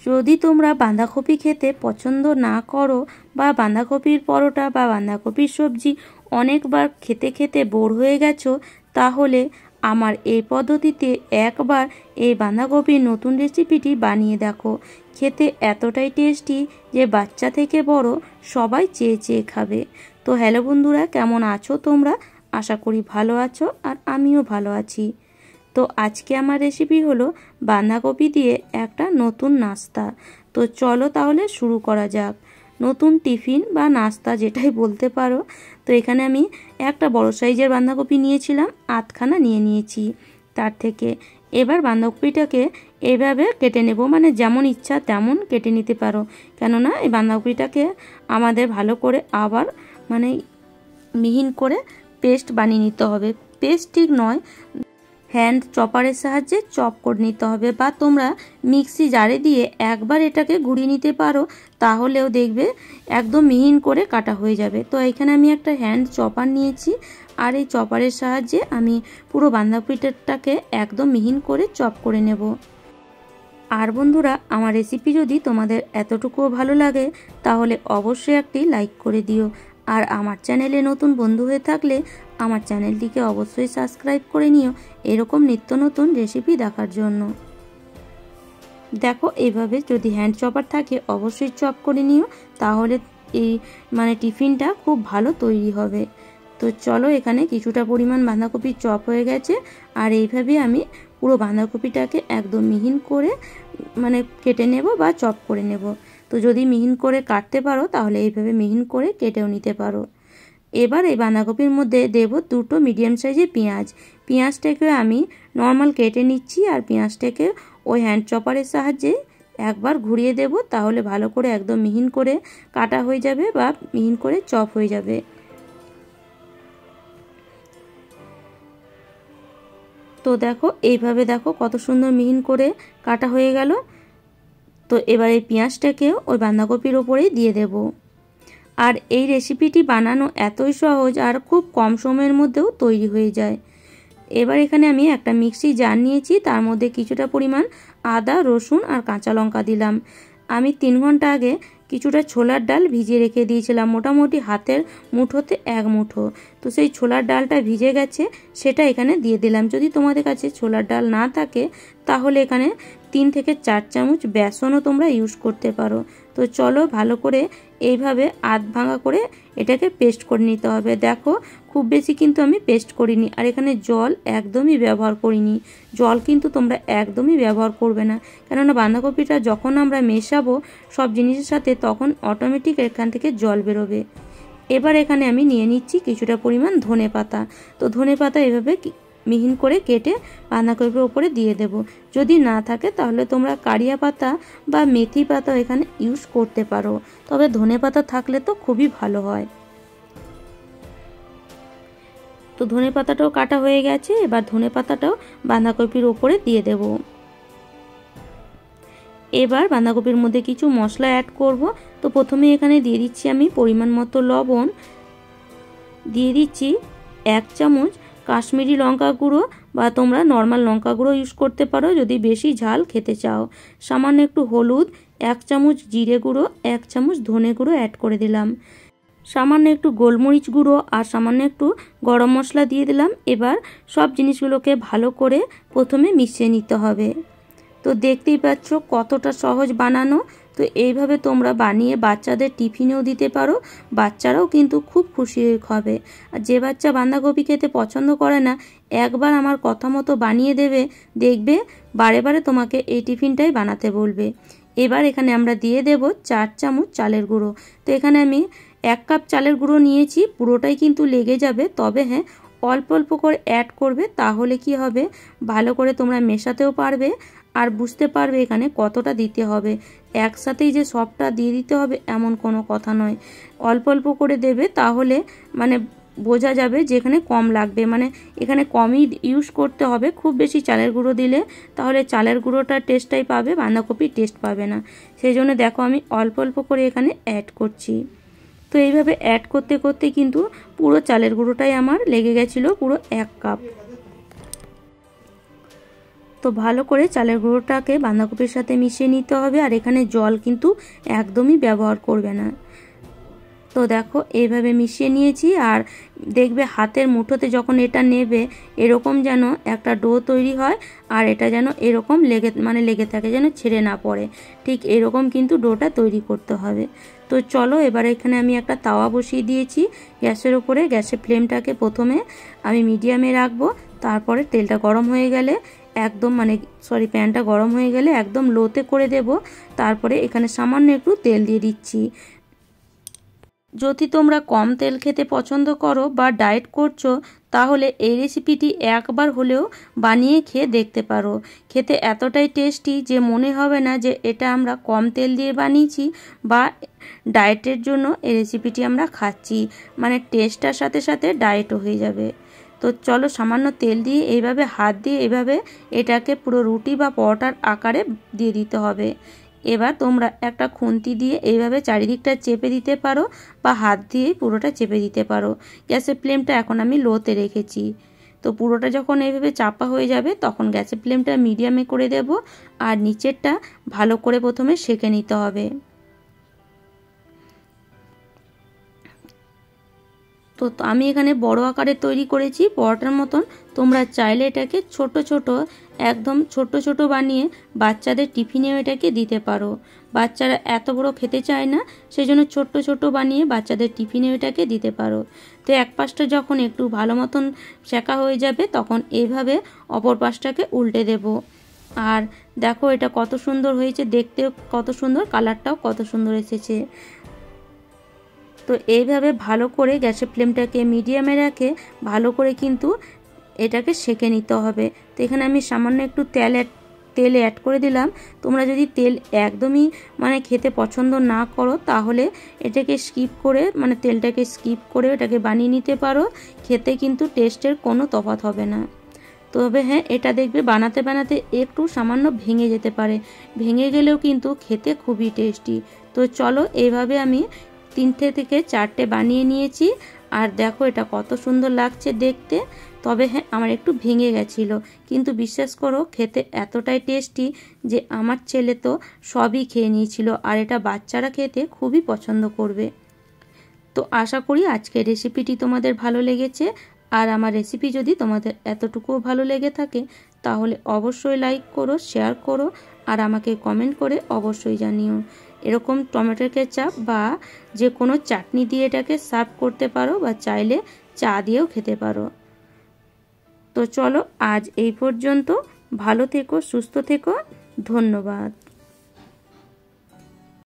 যদি তোমরা বাঁধাকপি খেতে পছন্দ না করো বা বাঁধাকপির পরোটা বা বাঁধাকপির সবজি অনেকবার খেতে খেতে বোর হয়ে গেছো, তাহলে আমার এই পদ্ধতিতে একবার এই বাঁধাকপির নতুন রেসিপিটি বানিয়ে দেখো। খেতে এতটাই টেস্টি যে বাচ্চা থেকে বড় সবাই চেয়ে চেয়ে খাবে। তো হ্যালো বন্ধুরা, কেমন আছো তোমরা? আশা করি ভালো আছো, আর আমিও ভালো আছি। তো আজকে আমার রেসিপি হলো বাঁধাকপি দিয়ে একটা নতুন নাস্তা। তো চলো তাহলে শুরু করা যাক। নতুন টিফিন বা নাস্তা যেটাই বলতে পারো। তো এখানে আমি একটা বড় সাইজের বাঁধাকপি নিয়েছিলাম, আধখানা নিয়ে নিয়েছি তার থেকে। এবার বাঁধাকপিটাকে এইভাবে কেটে নেব, মানে যেমন ইচ্ছা তেমন কেটে নিতে পারো, কেননা এই বাঁধাকপিটাকে আমাদের ভালো করে আবার মানে মিহিন করে পেস্ট বানিয়ে নিতে হবে। পেস্ট ঠিক নয়, হ্যান্ড চপারের সাহায্যে চপ করে নিতে হবে, বা তোমরা মিক্সি জারে দিয়ে একবার এটাকে ঘুরিয়ে নিতে পারো, তাহলেও দেখবে একদম মিহিন করে কাটা হয়ে যাবে। তো এখানে আমি একটা হ্যান্ড চপার নিয়েছি, আর এই চপারের সাহায্যে আমি পুরো বাঁধাকপিটাকে একদম মিহিন করে চপ করে নেব। আর বন্ধুরা, আমার রেসিপি যদি তোমাদের এতটুকুও ভালো লাগে তাহলে অবশ্যই একটি লাইক করে দিও। আর আমার চ্যানেলে নতুন বন্ধু হয়ে থাকলে আমার চ্যানেলটিকে অবশ্যই সাবস্ক্রাইব করে নিও এরকম নিত্য নতুন রেসিপি দেখার জন্য। দেখো, এইভাবে যদি হ্যান্ড চপার থাকে অবশ্যই চপ করে নিও, তাহলে এই টিফিনটা খুব ভালো তৈরি হবে। তো চলো, এখানে কিছুটা পরিমাণ বাঁধাকপি চপ হয়ে গেছে, আর এইভাবে আমি পুরো বাঁধাকপিটাকে একদম মিহিন করে কেটে নেব বা চপ করে নেব। তো যদি মিহিন করে কাটতে পারো তাহলে এইভাবে মিহিন করে কেটেও নিতে পারো। এবার এই বাঁধাকপির মধ্যে দেব দুটো মিডিয়াম সাইজের পেঁয়াজ। পেঁয়াজটাকে আমি নর্মাল কেটে নিচ্ছি, আর পেঁয়াজটাকে ওই হ্যান্ড চপারের সাহায্যে একবার ঘুরিয়ে দেব, তাহলে ভালো করে একদম মিহিন করে কাটা হয়ে যাবে বা মিহিন করে চপ হয়ে যাবে। তো দেখো, এইভাবে দেখো কত সুন্দর মিহিন করে কাটা হয়ে গেল। তো এবার এই পেঁয়াজটাকেও ওই বাঁধাকপির ওপরেই দিয়ে দেব। আর এই রেসিপিটি বানানো এতই সহজ, আর খুব কম সময়ের মধ্যেও তৈরি হয়ে যায়। এবার এখানে আমি একটা মিক্সি জার নিয়েছি, তার মধ্যে কিছুটা পরিমাণ আদা, রসুন আর কাঁচা লঙ্কা দিলাম। আমি 3 ঘন্টা আগে কিছুটা ছোলার ডাল ভিজিয়ে রেখে দিয়েছিলাম, মোটামুটি হাতের মুঠোতে 1 মুঠো। তো সেই ছোলার ডালটা ভিজে গেছে, সেটা এখানে দিয়ে দিলাম। যদি তোমাদের কাছে ছোলার ডাল না থাকে তাহলে এখানে 3 থেকে 4 চামচ বেসনও তোমরা ইউজ করতে পারো। তো চলো, ভালো করে এইভাবে আধ ভাঙা করে এটাকে পেস্ট করে নিতে হবে। দেখো, খুব বেশি কিন্তু আমি পেস্ট করিনি, আর এখানে জল একদমই ব্যবহার করিনি। জল কিন্তু তোমরা একদমই ব্যবহার করবে না, কেননা বাঁধাকপিটা যখন আমরা মেশাবো সব জিনিসের সাথে তখন অটোমেটিক এখান থেকে জল বেরোবে। এবার এখানে আমি নিয়ে নিচ্ছি কিছুটা পরিমাণ ধনেপাতা। তো ধনেপাতা এভাবে মিহিন করে কেটে বাঁধাকপির ওপরে দিয়ে দেব। যদি না থাকে তাহলে তোমরা কারিয়া পাতা বা মেথি পাতা এখানে ইউজ করতে পারো, তবে ধনেপাতা থাকলে তো খুবই ভালো হয়। তো ধনেপাতাটাও কাটা হয়ে গেছে, এবার ধনেপাতাটাও বাঁধাকপির ওপরে দিয়ে দেব। এবার বাঁধাকপির মধ্যে কিছু মশলা অ্যাড করব। তো প্রথমে এখানে দিয়ে দিচ্ছি আমি পরিমাণ মতো লবণ, দিয়ে দিচ্ছি 1 চামচ কাশ্মীরি লঙ্কা গুঁড়ো, বা তোমরা নর্মাল লঙ্কা গুঁড়ো ইউজ করতে পারো যদি বেশি ঝাল খেতে চাও। সামান্য একটু হলুদ, 1 চামচ জিরে গুঁড়ো, 1 চামচ ধনে গুঁড়ো অ্যাড করে দিলাম। সামান্য একটু গোলমরিচ গুঁড়ো আর সামান্য একটু গরম মশলা দিয়ে দিলাম। এবার সব জিনিসগুলোকে ভালো করে প্রথমে মিশিয়ে নিতে হবে। তো দেখতেই পাচ্ছ কতটা সহজ বানানো। তো এইভাবে তোমরা বানিয়ে বাচ্চাদের টিফিনেও দিতে পারো, বাচ্চারাও কিন্তু খুব খুশি হয়ে খাবে। আর যে বাচ্চা বাঁধাকপি খেতে পছন্দ করে না, একবার আমার কথা মতো বানিয়ে দেবে, দেখবে বারে বারে তোমাকে এই টিফিনটাই বানাতে বলবে। এবার এখানে আমরা দিয়ে দেব 4 চামচ চালের গুঁড়ো। তো এখানে আমি 1 কাপ চালের গুঁড়ো নিয়েছি, পুরোটাই কিন্তু লেগে যাবে, তবে হ্যাঁ অল্প অল্প করে অ্যাড করবে, তাহলে কি হবে ভালো করে তোমরা মেশাতেও পারবে আর বুঝতে পারবে এখানে কতটা দিতে হবে। একসাথেই যে সবটা দিয়ে দিতে হবে এমন কোনো কথা নয়, অল্প অল্প করে দেবে, তাহলে বোঝা যাবে যে এখানে কম লাগবে, এখানে কমই ইউজ করতে হবে। খুব বেশি চালের গুঁড়ো দিলে তাহলে চালের গুঁড়োটার টেস্টটাই পাবে, বাঁধাকপির টেস্ট পাবে না। সেই জন্য দেখো আমি অল্প অল্প করে এখানে অ্যাড করছি। তো এইভাবে অ্যাড করতে করতে কিন্তু পুরো চালের গুঁড়োটাই আমার লেগে গেছিলো পুরো 1 কাপ। তো ভালো করে চালের গুঁড়োটাকে বাঁধাকপির সাথে মিশিয়ে নিতে হবে। আর এখানে জল কিন্তু একদমই ব্যবহার করবে না। তো দেখো এইভাবে মিশিয়ে নিয়েছি। আর দেখবে হাতের মুঠোতে যখন এটা নেবে এরকম যেন একটা ডো তৈরি হয়, আর এটা যেন এরকম লেগে থাকে, যেন ছেড়ে না পড়ে। ঠিক এরকম কিন্তু ডোটা তৈরি করতে হবে। তো চলো এবার এখানে আমি একটা তাওয়া বসিয়ে দিয়েছি গ্যাসের ওপরে। গ্যাসের ফ্লেমটাকে প্রথমে আমি মিডিয়ামে রাখবো, তারপরে তেলটা গরম হয়ে গেলে একদম প্যানটা গরম হয়ে গেলে একদম লোতে করে দেব। তারপরে এখানে সামান্য একটু তেল দিয়ে দিচ্ছি। যদি তোমরা কম তেল খেতে পছন্দ করো বা ডায়েট করছো, তাহলে এই রেসিপিটি একবার হলেও বানিয়ে খেয়ে দেখতে পারো। খেতে এতটাই টেস্টি যে মনে হবে না যে এটা আমরা কম তেল দিয়ে বানিয়েছি বা ডায়েটের জন্য এই রেসিপিটি আমরা খাচ্ছি। টেস্টটার সাথে সাথে ডায়েটও হয়ে যাবে। তো চলো সামান্য তেল দিয়ে এইভাবে হাত দিয়ে এইভাবে এটাকে পুরো রুটি বা পরোটার আকারে দিয়ে দিতে হবে। এবার তোমরা একটা খুন্তি দিয়ে এইভাবে চারিদিকটা চেপে দিতে পারো বা হাত দিয়ে পুরোটা চেপে দিতে পারো। গ্যাসের ফ্লেমটা এখন আমি লোতে রেখেছি। তো পুরোটা যখন এইভাবে চাপা হয়ে যাবে তখন গ্যাসের ফ্লেমটা মিডিয়ামে করে দেব। আর নিচেরটা ভালো করে প্রথমে সেঁকে নিতে হবে। তো আমি এখানে বড় আকারে তৈরি করেছি পরোটার মতন। তোমরা চাইলে এটাকে একদম ছোট বানিয়ে বাচ্চাদের টিফিনেও এটাকে দিতে পারো। বাচ্চারা এত বড় খেতে চায় না, সেই জন্য ছোট বানিয়ে বাচ্চাদের টিফিনেও এটাকে দিতে পারো। তো এক পাশটা যখন একটু ভালো মতন সেঁকা হয়ে যাবে তখন এইভাবে অপর পাশটাকে উল্টে দেব। আর দেখো এটা কত সুন্দর হয়েছে, দেখতেও কত সুন্দর, কালারটাও কত সুন্দর এসেছে। তো এইভাবে ভালো করে গ্যাসের ফ্লেমটাকে মিডিয়ামে রেখে ভালো করে কিন্তু এটাকে সেঁকে নিতে হবে। তো এখানে আমি সামান্য একটু তেল অ্যাড করে দিলাম। তোমরা যদি তেল একদমই খেতে পছন্দ না করো তাহলে এটাকে তেলটাকে স্কিপ করে এটাকে বানিয়ে নিতে পারো। খেতে কিন্তু টেস্টের কোনো তফাৎ হবে না। তবে হ্যাঁ, এটা দেখবে বানাতে একটু সামান্য ভেঙে যেতে পারে, ভেঙে গেলেও কিন্তু খেতে খুবই টেস্টি। তো চলো এইভাবে আমি 3 থেকে 4টে বানিয়ে নিয়েছি। আর দেখো এটা কত সুন্দর লাগছে দেখতে। তবে হ্যাঁ, আমার একটু ভেঙে গেছিলো, কিন্তু বিশ্বাস করো খেতে এতটাই টেস্টি যে আমার ছেলে তো সবই খেয়ে নিয়েছিল। আর এটা বাচ্চারা খেতে খুবই পছন্দ করবে। তো আশা করি আজকের রেসিপিটি তোমাদের ভালো লেগেছে। আর আমার রেসিপি যদি তোমাদের এতটুকুও ভালো লেগে থাকে তাহলে অবশ্যই লাইক করো, শেয়ার করো আর আমাকে কমেন্ট করে অবশ্যই জানিও। এরকম টমেটো কেচাপ বা যে কোনো চাটনি দিয়ে এটাকে সার্ভ করতে পারো বা চাইলে চা দিয়েও খেতে পারো। তো চলো আজ এই পর্যন্ত। ভালো থেকো, সুস্থ থেকো, ধন্যবাদ।